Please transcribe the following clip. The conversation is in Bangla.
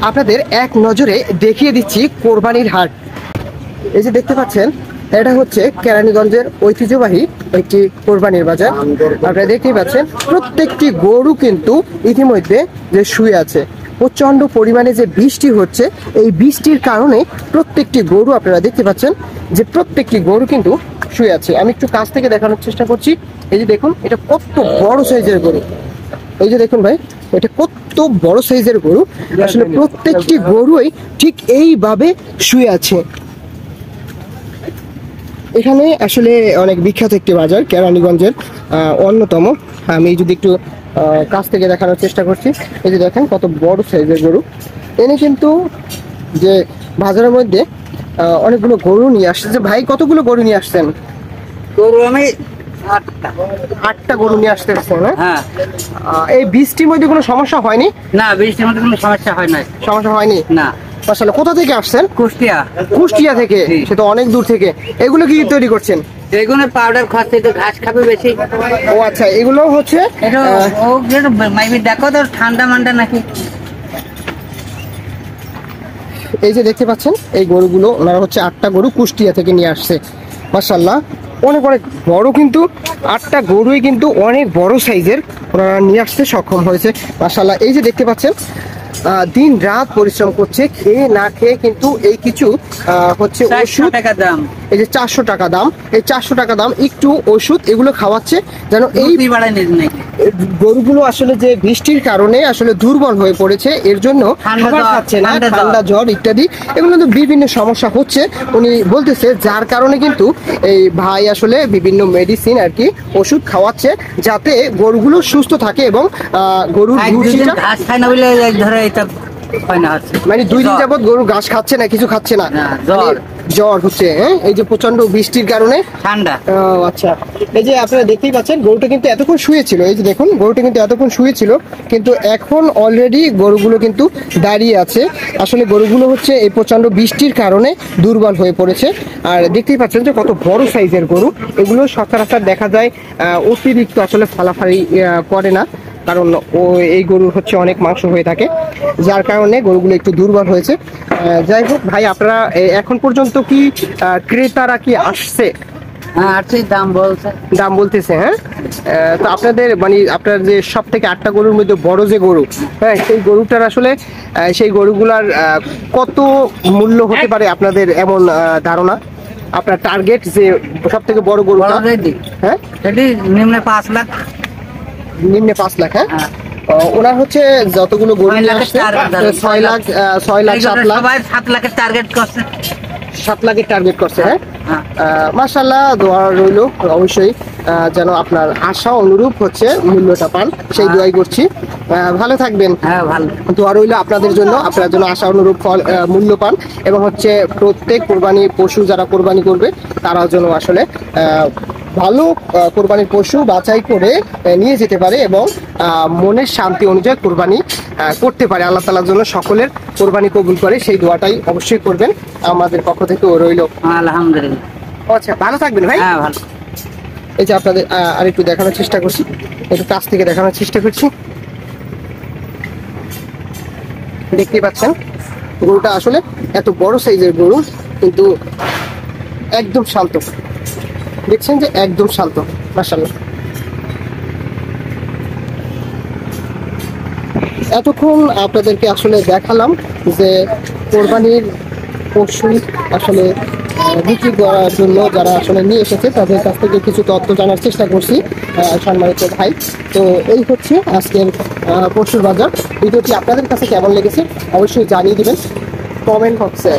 আপনাদের এক নজরে দেখিয়ে দিচ্ছি কোরবানির হাট। এই যে দেখতে পাচ্ছেন, এটা হচ্ছে কেরানীগঞ্জের ঐতিহ্যবাহী একটি কোরবানির বাজার। আপনারা দেখতেই পাচ্ছেন প্রত্যেকটি গরু কিন্তু ইতিমধ্যে যে শুয়ে আছে। প্রচন্ড পরিমাণে যে বৃষ্টি হচ্ছে, এই বৃষ্টির কারণে প্রত্যেকটি গরু আপনারা দেখতে পাচ্ছেন যে প্রত্যেকটি গরু কিন্তু শুয়ে আছে। আমি একটু কাছ থেকে দেখানোর চেষ্টা করছি। এই যে দেখুন, এটা কত বড় সাইজের গরু। এই যে দেখুন ভাই, এটা কত বড় সাইজের গরু। আসলে প্রত্যেকটি গরুই ঠিক এইভাবে শুয়ে আছে। এখানে আসলে অনেক বিখ্যাত একটি বাজার, কেরানীগঞ্জের অন্যতম। আমি যদি একটু কাছ থেকে দেখানোর চেষ্টা করছি। এই যে দেখেন কত বড় সাইজের গরু। এনে কিন্তু যে বাজারের মধ্যে অনেকগুলো গরু নিয়ে আসছে। যে ভাই, কতগুলো গরু নিয়ে আসছেন? গরু আমি আটটা গরু নিয়ে আসতেছেন। হ্যাঁ। এই বৃষ্টির মধ্যে কোনো সমস্যা হয়নি? না, বৃষ্টির মধ্যে কোনো সমস্যা হয় না। সমস্যা হয়নি না। আসলে কোথা থেকে আসছেন? কুষ্টিয়া। কুষ্টিয়া থেকে? সে তো অনেক দূর থেকে। এগুলো কি তৈরি করছেন? এগুলো পাউডার খাচ্ছে, তো ঘাস খাবে বেশি। ও আচ্ছা, এগুলো হচ্ছে এটা ও মাইবি দেখো তো ঠান্ডা মান্ডা নাকি। এই যে দেখতে পাচ্ছেন, এই গরুগুলো ওনারা হচ্ছে আটটা গরু কুষ্টিয়া থেকে নিয়ে আসছে। মাশাআল্লাহ, অনেক অনেক বড়, কিন্তু আটটা গরুই কিন্তু অনেক বড় সাইজের ওনারা নিয়ে আসতে সক্ষম হয়েছে। মাশাআল্লাহ, এই যে দেখতে পাচ্ছেন দিন রাত পরিশ্রম করছে, খেয়ে না খেয়ে কিন্তু এই কিছু হচ্ছে ওষুধ। টাকা দাম, এই যে 400 টাকা দাম, এই 400 টাকা দাম একটু ওষুধ এগুলো খাওয়াচ্ছে যেন এই গরুগুলো আসলে যে বৃষ্টির কারণে আসলে দুর্বল হয়ে পড়েছে, এর জন্য খাবার খাচ্ছে না, ঠান্ডা জ্বর ইত্যাদি এগুলো তো বিভিন্ন সমস্যা হচ্ছে উনি বলতেছে। যার কারণে কিন্তু এই ভাই আসলে বিভিন্ন মেডিসিন আর কি ওষুধ খাওয়াচ্ছে, যাতে গরুগুলো সুস্থ থাকে এবং গরুর ঘাস খায় না বলে ধরে এটা হয় না। মানে 2 দিন যাবত গরু ঘাস খাচ্ছে না, কিছু খাচ্ছে না, জ্বর হচ্ছে। হ্যাঁ, এই যে প্রচন্ড বৃষ্টির কারণে ঠান্ডা। আচ্ছা, এই যে আপনারা দেখতেই পাচ্ছেন গরুটা কিন্তু এতক্ষণ শুয়েছিল। এই যে দেখুন, গরুটা কিন্তু এতক্ষণ শুয়েছিল, কিন্তু এখন অলরেডি গরুগুলো কিন্তু দাঁড়িয়ে আছে। আসলে গরুগুলো হচ্ছে এই প্রচন্ড বৃষ্টির কারণে দুর্বল হয়ে পড়েছে। আর দেখতেই পাচ্ছেন যে কত বড় সাইজের গরু। এগুলো সচরাচর দেখা যায় অতিরিক্ত আসলে ফালাফালি করে না, কারণ এই গরুর হচ্ছে অনেক মাংস হয়ে থাকে, যার কারণে গরুগুলো একটু দুর্বল হয়েছে। যাই হোক ভাই, আপনারা এখন পর্যন্ত কি ক্রেতারা কি আসছে? হ্যাঁ, আসছে, দাম বলতেছে। হ্যাঁ, তো আপনাদের মানে আপনার যে সব থেকে 8টা গরুর মধ্যে বড় যে গরু, হ্যাঁ, সেই গরুটার আসলে সেই গরুগুলার কত মূল্য হতে পারে আপনাদের এমন ধারণা? আপনার টার্গেট যে সব থেকে বড় গরুটা? হ্যাঁ, নিম্নে 5 লাখ। নিম্নে 5 লাখ? হ্যাঁ, ওনার হচ্ছে যতগুলো গরু নিয়ে আসছে 6 লাখ 7 লাখ। 7 লাখের টার্গেট করছে। 7 লাখের টার্গেট করছে। হ্যাঁ, মাশাআল্লাহ, দোয়া রইল অবশ্যই যেন আপনার আশা অনুরূপ হচ্ছে মূল্যটা পান, সেই দোয়াই করছি। ভালো থাকবেন। হ্যাঁ, ভালো। দোয়া রইল আপনাদের জন্য, আপনার জন্য আশা অনুরূপ ফল মূল্য পান, এবং হচ্ছে প্রত্যেক কোরবানি পশু যারা কোরবানি করবে তারাও যেন আসলে ভালো কোরবানির পশু বাছাই করে নিয়ে যেতে পারে এবং মনের শান্তি অনুযায়ী কোরবানি করতে পারে। আল্লাহ তাআলার জন্য সকলের কোরবানি কবুল করে, সেই দোয়াটাই অবশ্যই করবেন আমাদের পক্ষ থেকে রইল। আলহামদুলিল্লাহ। আচ্ছা, ভালো থাকবেন ভাই। হ্যাঁ, ভালো। এই যে আপনাদের আরেকটু দেখানোর চেষ্টা করছি, একটু কাছ থেকে দেখানোর চেষ্টা করছি। দেখতে পাচ্ছেন গরুটা আসলে এত বড় সাইজের গরু, কিন্তু একদম শান্ত। দেখছেন যে একদম শান্ত। মাশাআল্লাহ, এতক্ষণ আপনাদেরকে আসলে দেখালাম যে কোরবানির পশু আসলে বিক্রি করার জন্য যারা আসলে নিয়ে এসেছে তাদের কাছ থেকে কিছু তথ্য জানার চেষ্টা করছি সম্মানিত ভাই। তো এই হচ্ছে আজকের পশুর বাজার। ভিডিওটি আপনাদের কাছে কেমন লেগেছে অবশ্যই জানিয়ে দিবেন কমেন্ট বক্সে।